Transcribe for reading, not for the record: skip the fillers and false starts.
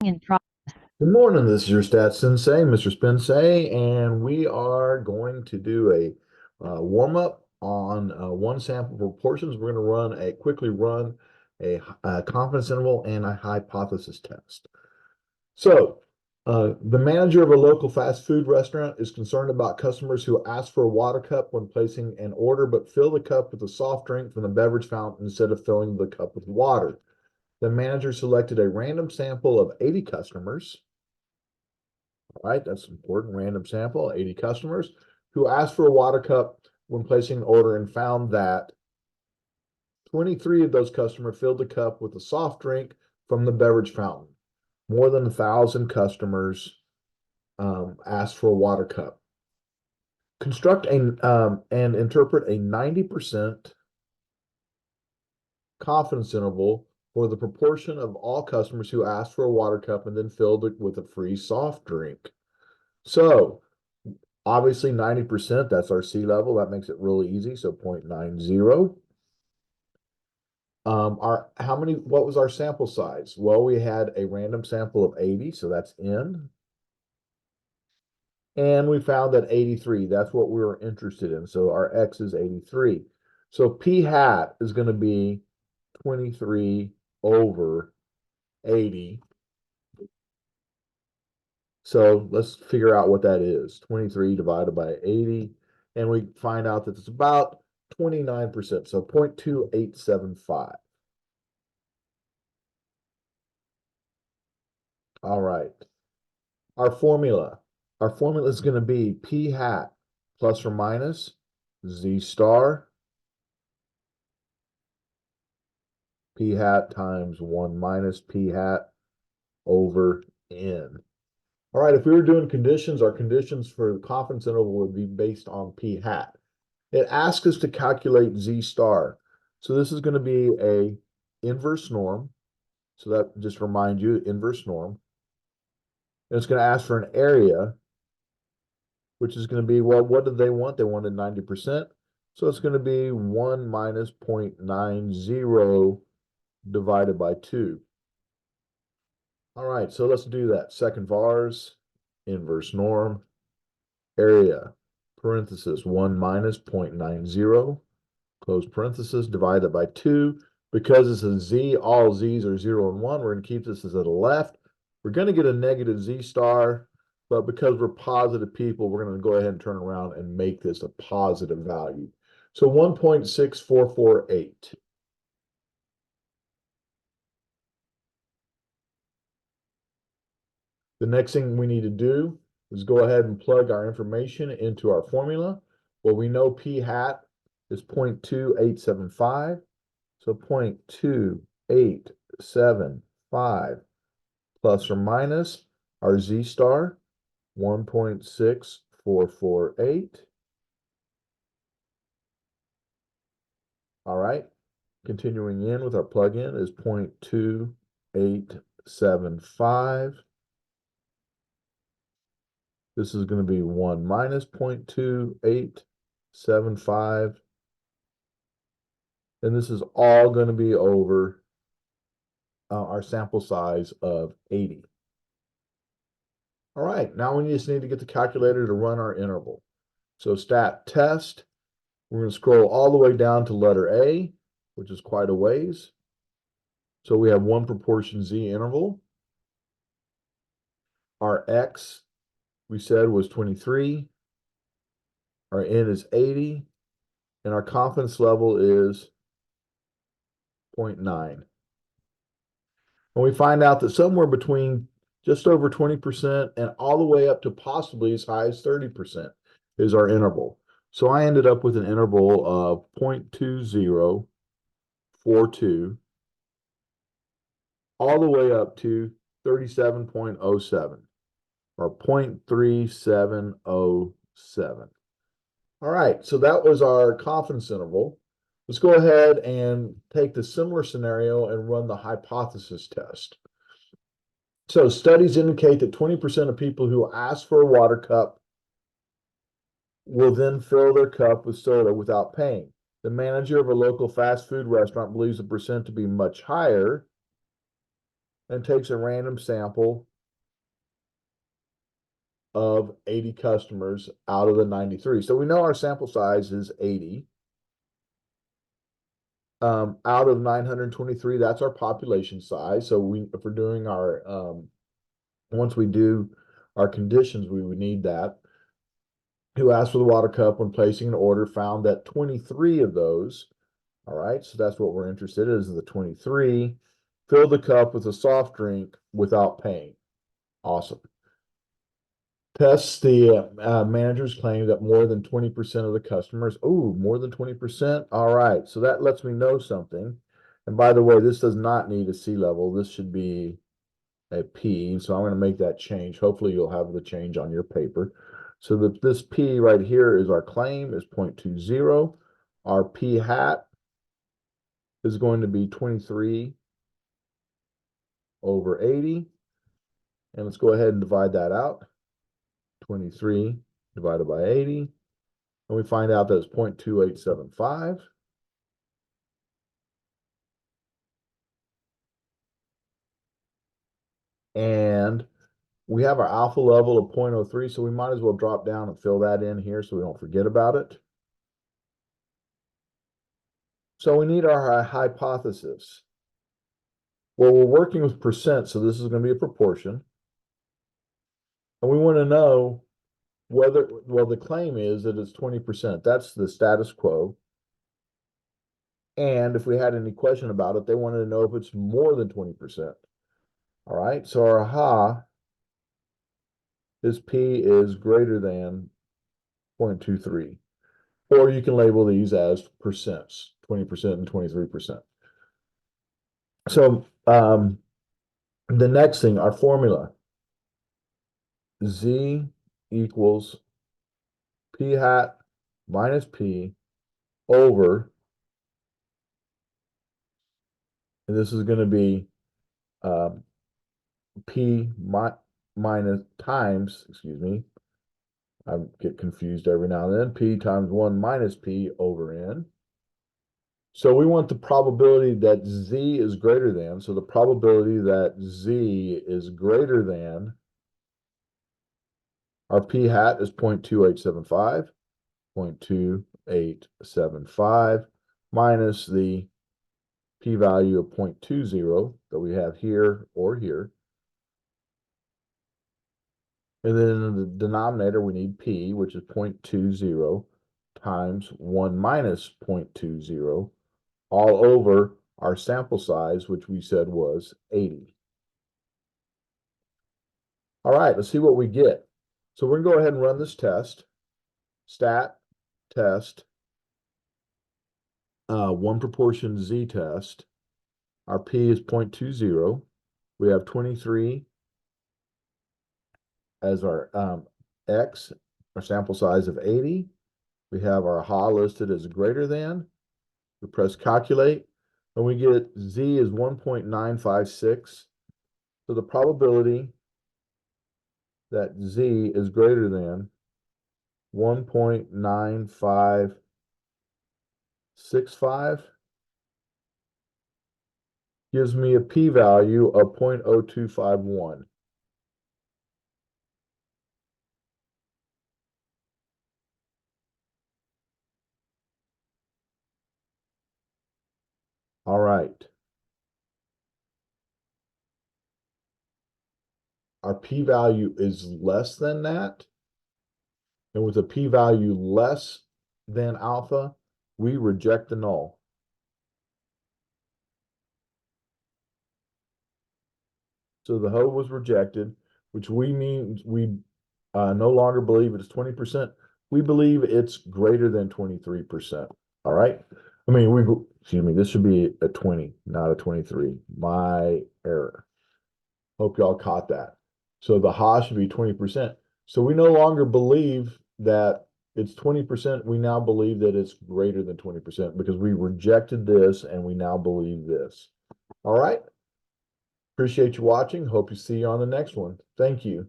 in pro Good morning. This is your stats sensei, Mr. Spensei, and we are going to do a warm up on one sample proportions. We're going to quickly run a confidence interval and a hypothesis test. So, the manager of a local fast food restaurant is concerned about customers who ask for a water cup when placing an order, but fill the cup with a soft drink from the beverage fountain instead of filling the cup with water. The manager selected a random sample of 80 customers. Right, that's important. Random sample, 80 customers who asked for a water cup when placing an order and found that 23 of those customers filled the cup with a soft drink from the beverage fountain. More than 1,000 customers asked for a water cup. Construct and interpret a 90% confidence interval for the proportion of all customers who asked for a water cup and then filled it with a free soft drink. So obviously 90%, that's our sea level. That makes it really easy. So 0.90. What was our sample size? Well, we had a random sample of 80, so that's N. And we found that 83, that's what we were interested in. So our X is 83. So P hat is going to be 23 over 80. So let's figure out what that is. 23 divided by 80. And we find out that it's about 29%. So 0.2875. All right. Our formula. Our formula is going to be P hat plus or minus Z star. P hat times 1 minus P hat over N. All right, if we were doing conditions, our conditions for the confidence interval would be based on P hat. It asks us to calculate Z star. So this is going to be a inverse norm. So that just remind you, inverse norm. And it's going to ask for an area, which is going to be, well, what did they want? They wanted 90%. So it's going to be 1 minus 0.90 divided by 2. All right, so let's do that. Second vars, inverse norm, area, parenthesis, 1 minus 0.90, close parenthesis, divided by 2. Because it's a z, all z's are 0 and 1, we're going to keep this as at the left. We're going to get a negative z star, but because we're positive people, we're going to go ahead and turn around and make this a positive value. So 1.6448. The next thing we need to do is go ahead and plug our information into our formula. Well, we know P hat is 0.2875. So 0.2875 plus or minus our Z star, 1.6448. All right. Continuing in with our plug-in is 0.2875. This is going to be 1 minus 0.2875. And this is all going to be over our sample size of 80. All right, now we just need to get the calculator to run our interval. So stat test, we're going to scroll all the way down to letter A, which is quite a ways. So we have one proportion Z interval. Our X, we said, was 23. Our N is 80. And our confidence level is 0.9. And we find out that somewhere between just over 20% and all the way up to possibly as high as 30% is our interval. So I ended up with an interval of 0.2042 all the way up to 37.07 or 0.3707. All right, so that was our confidence interval. Let's go ahead and take the similar scenario and run the hypothesis test. So studies indicate that 20% of people who ask for a water cup will then fill their cup with soda without paying. The manager of a local fast food restaurant believes the percent to be much higher. and takes a random sample of 80 customers out of the 93. So we know our sample size is 80. Out of 923, that's our population size. So if we're doing our, once we do our conditions, we would need that. Who asked for the water cup when placing an order found that 23 of those, all right, so that's what we're interested in, is the 23, filled the cup with a soft drink without paying. Awesome. Tests the manager's claim that more than 20% of the customers, more than 20%. All right, so that lets me know something. And by the way, this does not need a C level. This should be a P. So I'm going to make that change. Hopefully you'll have the change on your paper. So this P right here is our claim is 0.20. Our P hat is going to be 23 over 80. And let's go ahead and divide that out. 23 divided by 80. And we find out that it's 0.2875. And we have our alpha level of 0.03, so we might as well drop down and fill that in here so we don't forget about it. So we need our hypothesis. Well, we're working with percent, so this is going to be a proportion. And we want to know whether, well, the claim is that it's 20%. That's the status quo. And if we had any question about it, they wanted to know if it's more than 20%. All right, so our ha is P is greater than 0.23. Or you can label these as percents, 20% and 23%. So the next thing, our formula, Z equals P hat minus P over, and this is going to be P minus times, excuse me, I get confused every now and then, P times 1 minus P over N. So we want the probability that Z is greater than, so the probability that Z is greater than, our P hat is 0.2875, 0.2875 minus the P value of 0.20 that we have here or here. And then in the denominator, we need P, which is 0.20 times 1 minus 0.20, all over our sample size, which we said was 80. All right, let's see what we get. So we're going to go ahead and run this test. Stat test, one proportion Z test. Our P is 0.20. We have 23 as our X, our sample size of 80. We have our ha listed as greater than. We press calculate, and we get Z is 1.956. So the probability that Z is greater than 1.9565 gives me a p-value of 0.0251. All right. Our p-value is less than that. And with a p-value less than alpha, we reject the null. So the hoe was rejected, which we mean we no longer believe it is 20%. We believe it's greater than 23%. All right. I mean, excuse me, this should be a 20, not a 23. My error. Hope y'all caught that. So the ha should be 20%. So we no longer believe that it's 20%. We now believe that it's greater than 20% because we rejected this and we now believe this. All right. Appreciate you watching. Hope to see you on the next one. Thank you.